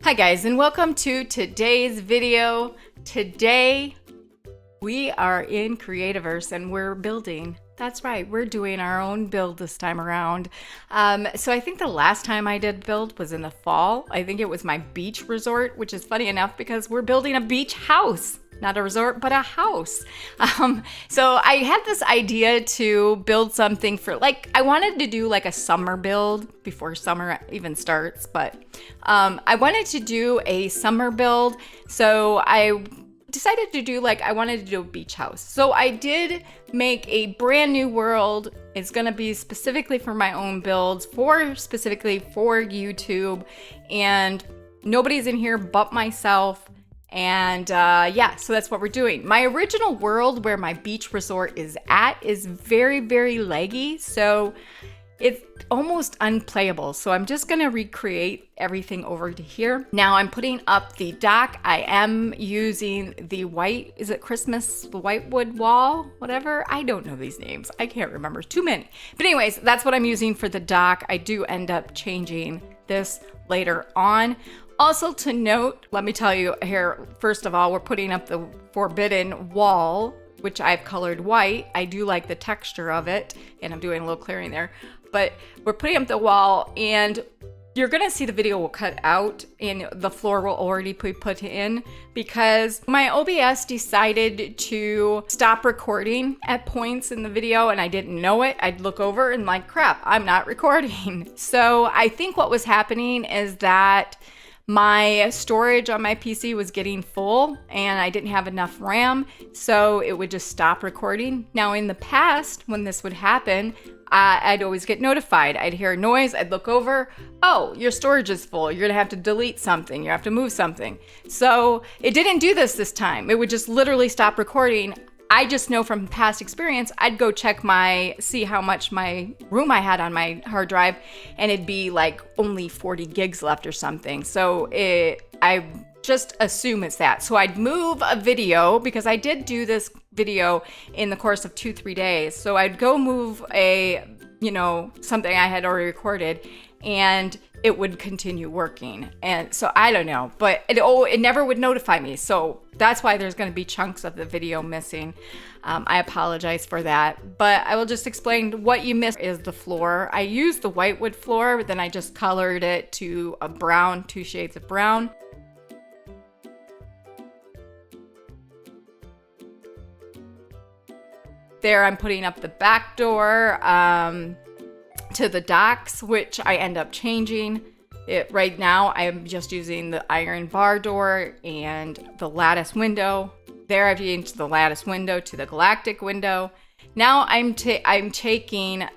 Hi guys, and welcome to today's video. Today we are in Creativerse and we're building. That's right, we're doing our own build this time around. So I think the last time I did build was in the fall. I think it was my beach resort, which is funny enough because we're building a beach house. Not a resort, but a house. So I had this idea to build something for, I wanted to do like a summer build before summer even starts, but I wanted to do a summer build. So I decided to do I wanted to do a beach house. So I did make a brand new world. It's gonna be specifically for my own builds, specifically for YouTube, and nobody's in here but myself. And yeah, so that's what we're doing. My original world where my beach resort is at is very, very laggy, so it's almost unplayable. So I'm just gonna recreate everything over to here. Now I'm putting up the dock. I am using the white, is it Christmas, the whitewood wall, whatever? I don't know these names. I can't remember, too many. But anyways, that's what I'm using for the dock. I do end up changing this later on. Also to note, let me tell you here, first of all, we're putting up the forbidden wall, which I've colored white. I do like the texture of it, and I'm doing a little clearing there. But we're putting up the wall, and you're gonna see the video will cut out, and the floor will already be put in, because my OBS decided to stop recording at points in the video, and I didn't know it. I'd look over and crap, I'm not recording. So I think what was happening is that my storage on my PC was getting full and I didn't have enough RAM, so it would just stop recording. Now in the past, when this would happen, I'd always get notified. I'd hear a noise, I'd look over, oh, your storage is full, you're gonna have to delete something, you have to move something. So it didn't do this time. It would just literally stop recording. I just know from past experience, I'd go check see how much my room I had on my hard drive, and it'd be only 40 gigs left or something. So I just assume it's that. So I'd move a video, because I did do this video in the course of 2-3 days. So I'd go move something I had already recorded, and it would continue working. And so I don't know, but it never would notify me. So that's why there's going to be chunks of the video missing. I apologize for that, but I will just explain what you missed is the floor. I used the whitewood floor, but then I just colored it to a brown, 2 shades of brown. There I'm putting up the back door to the docks, which I end up changing. Right now I'm just using the iron bar door and the lattice window. There I've changed the lattice window to the galactic window. Now I'm taking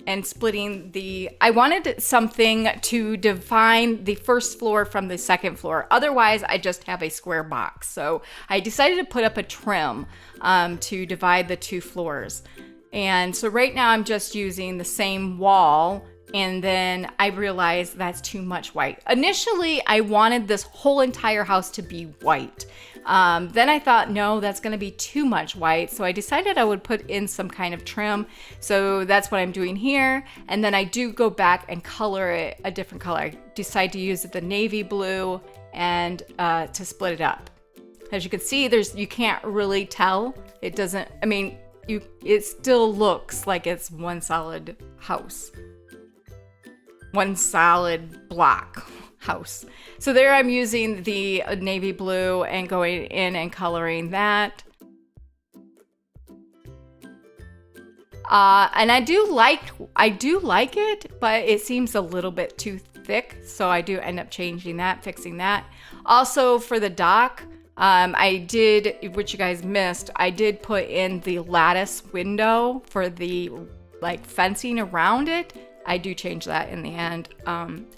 and splitting I wanted something to define the first floor from the second floor. Otherwise, I just have a square box. So I decided to put up a trim to divide the 2 floors. And so right now I'm just using the same wall, and then I realized that's too much white. Initially, I wanted this whole entire house to be white. Then I thought, no, that's gonna be too much white. So I decided I would put in some kind of trim. So that's what I'm doing here. And then I do go back and color it a different color. I decide to use the navy blue and to split it up. As you can see, you can't really tell. It doesn't, it still looks like it's one solid house. One solid block house. So there I'm using the navy blue and going in and coloring that. And I do like it, but it seems a little bit too thick. So I do end up changing that, fixing that. Also for the dock, I did, which you guys missed, I did put in the lattice window for the fencing around it. I do change that in the end.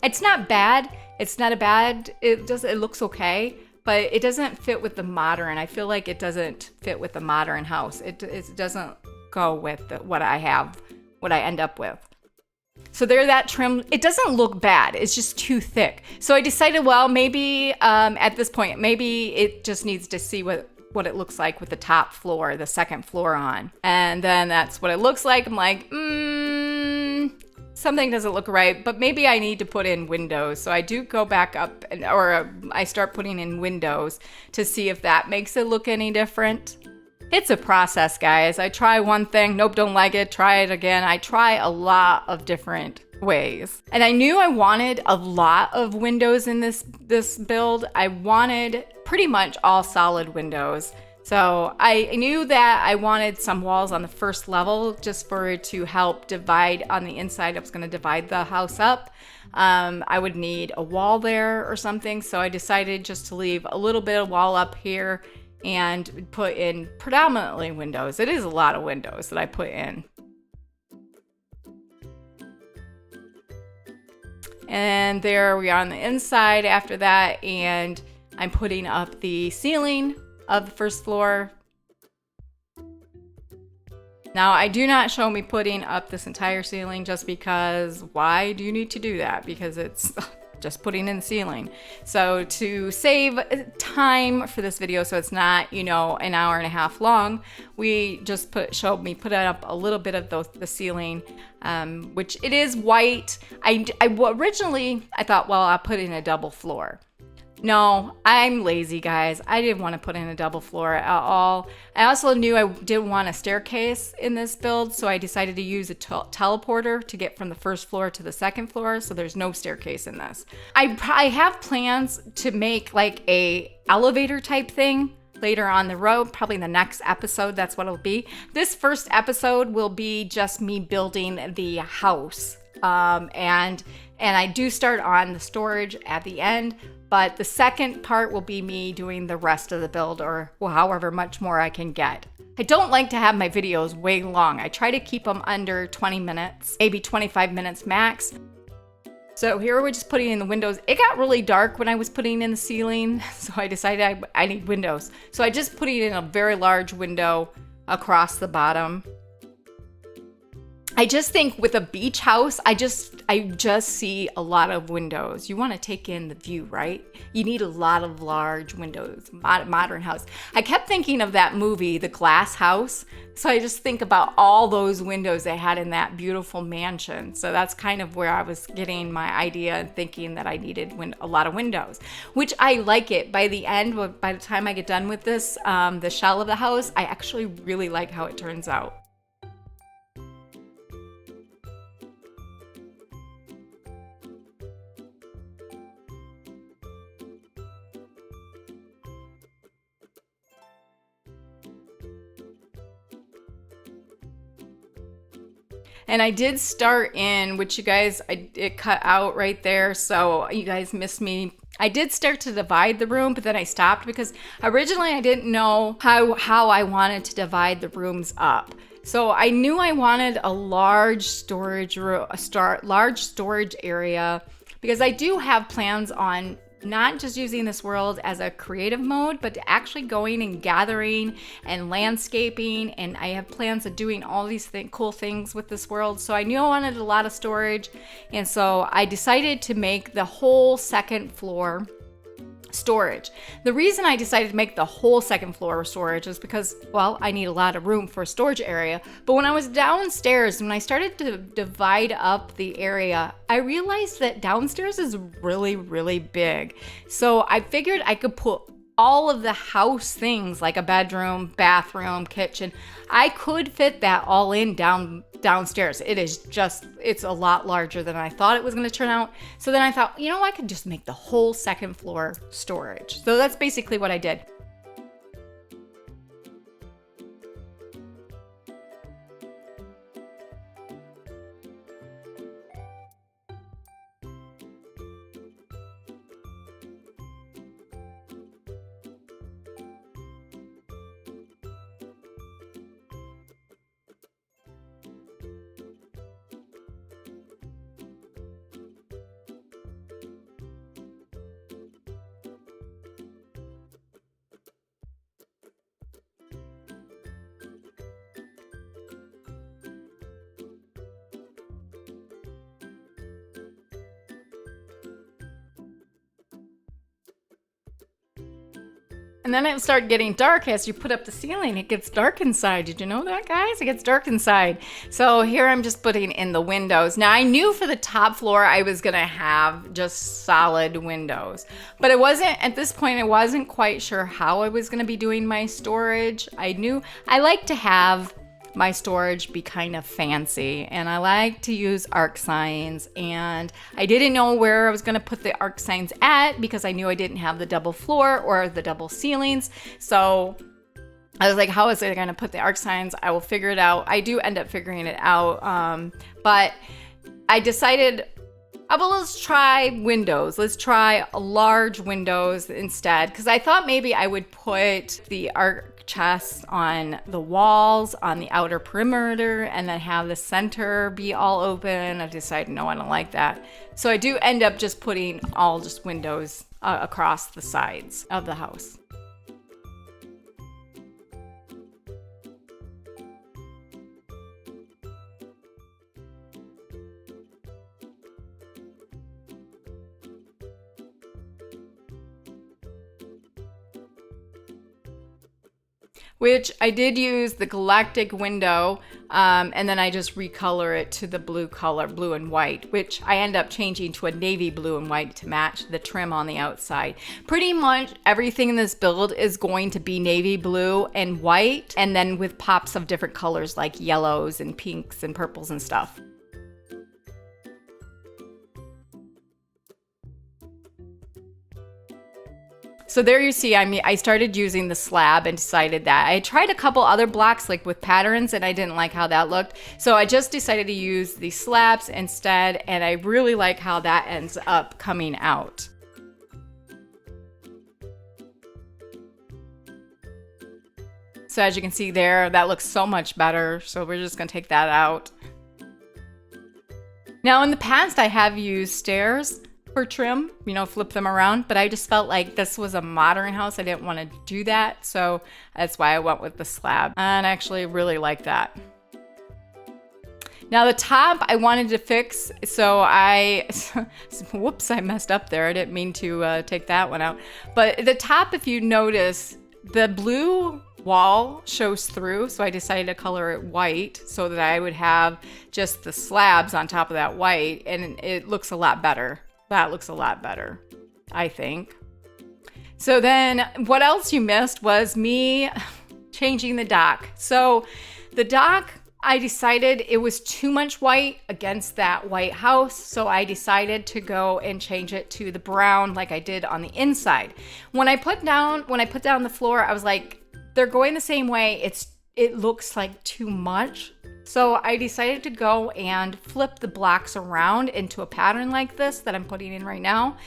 It's not bad. It's not it looks okay, but it doesn't fit with the modern. I feel like it doesn't fit with the modern house. It doesn't go with what I end up with. So there, that trim, it doesn't look bad. It's just too thick. So I decided, well, maybe at this point, maybe it just needs to see what it looks like with the top floor, the second floor on. And then that's what it looks like. I'm like, something doesn't look right, but maybe I need to put in windows. So I do go back up or I start putting in windows to see if that makes it look any different. It's a process, guys. I try one thing, nope, don't like it, try it again. I try a lot of different ways. And I knew I wanted a lot of windows in this build. I wanted pretty much all solid windows. So I knew that I wanted some walls on the first level just for it to help divide on the inside. I was going to divide the house up. I would need a wall there or something. So I decided just to leave a little bit of wall up here and put in predominantly windows. It is a lot of windows that I put in. And there we are on the inside after that. And I'm putting up the ceiling of the first floor. Now, I do not show me putting up this entire ceiling just because why do you need to do that? Because it's just putting in the ceiling. So to save time for this video, so it's not, you know, an hour and a half long, we just showed me put up a little bit of the ceiling, which it is white. Originally I thought, well, I'll put in a double floor. No, I'm lazy, guys. I didn't want to put in a double floor at all. I also knew I didn't want a staircase in this build, so I decided to use a teleporter to get from the first floor to the second floor, so there's no staircase in this. I have plans to make like a elevator type thing later on the road, probably in the next episode. That's what it'll be. This first episode will be just me building the house, and I do start on the storage at the end. But the second part will be me doing the rest of the build, or however much more I can get. I don't like to have my videos way long. I try to keep them under 20 minutes, maybe 25 minutes max. So here we're just putting in the windows. It got really dark when I was putting in the ceiling, so I decided I need windows. So I just put in a very large window across the bottom. I just think with a beach house, I just see a lot of windows. You want to take in the view, right? You need a lot of large windows, modern house. I kept thinking of that movie, The Glass House. So I just think about all those windows they had in that beautiful mansion. So that's kind of where I was getting my idea and thinking that I needed a lot of windows, which I like it. By the end, by the time I get done with this, the shell of the house, I actually really like how it turns out. And I did start in, which you guys, it cut out right there, so you guys missed me. I did start to divide the room, but then I stopped because originally I didn't know how I wanted to divide the rooms up. So I knew I wanted a large storage area, because I do have plans on not just using this world as a creative mode, but actually going and gathering and landscaping. And I have plans of doing all these cool things with this world. So I knew I wanted a lot of storage. And so I decided to make the whole second floor storage. The reason I decided to make the whole second floor storage is because, well, I need a lot of room for a storage area. But when I was downstairs, when I started to divide up the area, I realized that downstairs is really, really big. So I figured I could put all of the house things like a bedroom, bathroom, kitchen. I could fit that all in downstairs. It's a lot larger than I thought it was going to turn out. So then I thought, you know, I could just make the whole second floor storage. So that's basically what I did. And then it started getting dark as you put up the ceiling. It gets dark inside. Did you know that, guys? It gets dark inside. So here I'm just putting in the windows. Now I knew for the top floor I was gonna have just solid windows, but it wasn't, at this point, I wasn't quite sure how I was gonna be doing my storage. I knew I like to have my storage be kind of fancy, and I like to use arc signs, and I didn't know where I was going to put the arc signs at because I knew I didn't have the double floor or the double ceilings. So I was like, how is it going to put the arc signs? I will figure it out. I do end up figuring it out, but I decided, well, let's try windows. Let's try large windows instead, because I thought maybe I would put the arc chests on the walls, on the outer perimeter, and then have the center be all open. I decided, no, I don't like that. So I do end up just putting all just windows across the sides of the house. Which I did use the galactic window, and then I just recolor it to the blue color, blue and white, which I end up changing to a navy blue and white to match the trim on the outside. Pretty much everything in this build is going to be navy blue and white, and then with pops of different colors like yellows and pinks and purples and stuff. So there you see, I started using the slab and decided that. I tried a couple other blocks like with patterns and I didn't like how that looked. So I just decided to use the slabs instead, and I really like how that ends up coming out. So as you can see there, that looks so much better. So we're just gonna take that out. Now in the past, I have used stairs for trim, you know, flip them around, but I just felt like this was a modern house. I didn't want to do that, so that's why I went with the slab, and I actually really like that. Now the top I wanted to fix, so whoops, I messed up there. I didn't mean to take that one out. But the top, if you notice, the blue wall shows through, so I decided to color it white so that I would have just the slabs on top of that white, and it looks a lot better. That looks a lot better, I think. So then what else you missed was me changing the dock. So the dock, I decided it was too much white against that white house. So I decided to go and change it to the brown like I did on the inside. When I put down the floor, I was like, they're going the same way. It looks like too much. So I decided to go and flip the blocks around into a pattern like this that I'm putting in right now.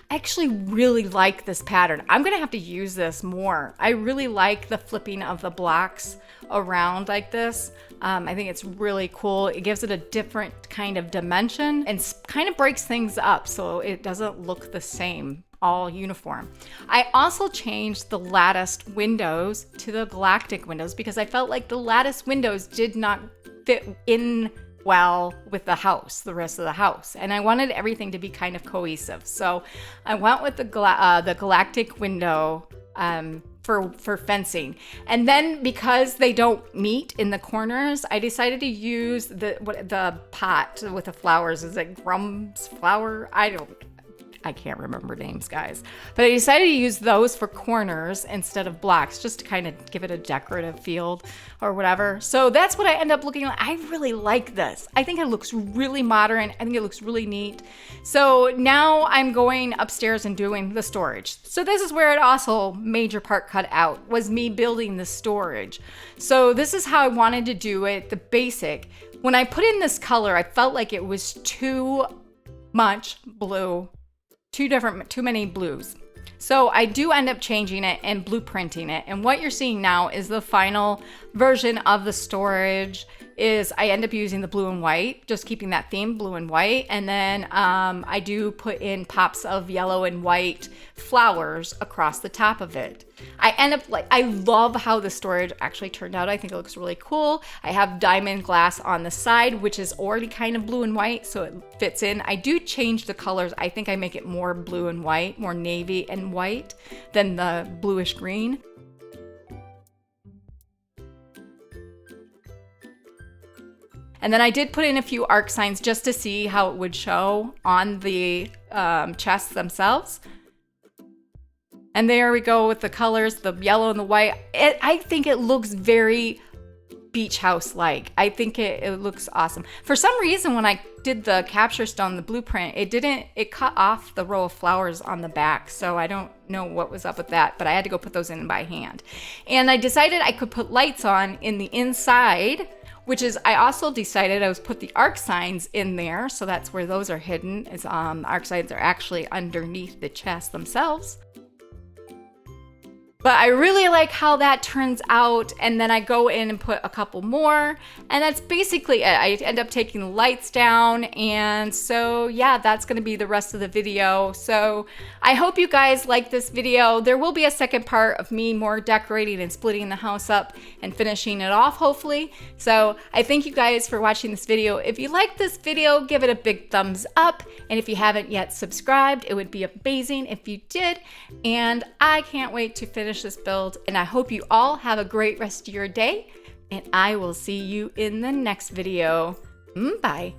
I actually really like this pattern. I'm gonna have to use this more. I really like the flipping of the blocks around like this. I think it's really cool. It gives it a different kind of dimension and kind of breaks things up so it doesn't look the same, all uniform. I also changed the latticed windows to the galactic windows because I felt like the lattice windows did not fit in well with the house, the rest of the house, and I wanted everything to be kind of cohesive. So I went with the galactic window for fencing, and then because they don't meet in the corners, I decided to use the pot with the flowers. Is it Grum's flower? I can't remember names, guys. But I decided to use those for corners instead of blocks, just to kind of give it a decorative feel or whatever. So that's what I end up looking like. I really like this. I think it looks really modern. I think it looks really neat. So now I'm going upstairs and doing the storage. So this is where it also major part cut out, was me building the storage. So this is how I wanted to do it, the basic. When I put in this color, I felt like it was too much blue. Too many blues. So I do end up changing it and blueprinting it. And what you're seeing now is the final version of the storage. Is I end up using the blue and white, just keeping that theme, blue and white. And then I do put in pops of yellow and white flowers across the top of it. I end up I love how the storage actually turned out. I think it looks really cool. I have diamond glass on the side, which is already kind of blue and white, so it fits in. I do change the colors. I think I make it more blue and white, more navy and white than the bluish green. And then I did put in a few arc signs just to see how it would show on the chests themselves. And there we go with the colors, the yellow and the white. I think it looks very beach house-like. I think it looks awesome. For some reason, when I did the capture stone, the blueprint, it cut off the row of flowers on the back. So I don't know what was up with that, but I had to go put those in by hand. And I decided I could put lights on in the inside, which is, I also decided I was put the arc signs in there. So that's where those are hidden. The arc signs are actually underneath the chest themselves. But I really like how that turns out, and then I go in and put a couple more, and that's basically it. I end up taking the lights down, and so yeah, that's gonna be the rest of the video. So I hope you guys like this video. There will be a second part of me more decorating and splitting the house up and finishing it off, hopefully. So I thank you guys for watching this video. If you like this video, give it a big thumbs up, and if you haven't yet subscribed, it would be amazing if you did, and I can't wait to finish this build, and I hope you all have a great rest of your day, and I will see you in the next video. Bye.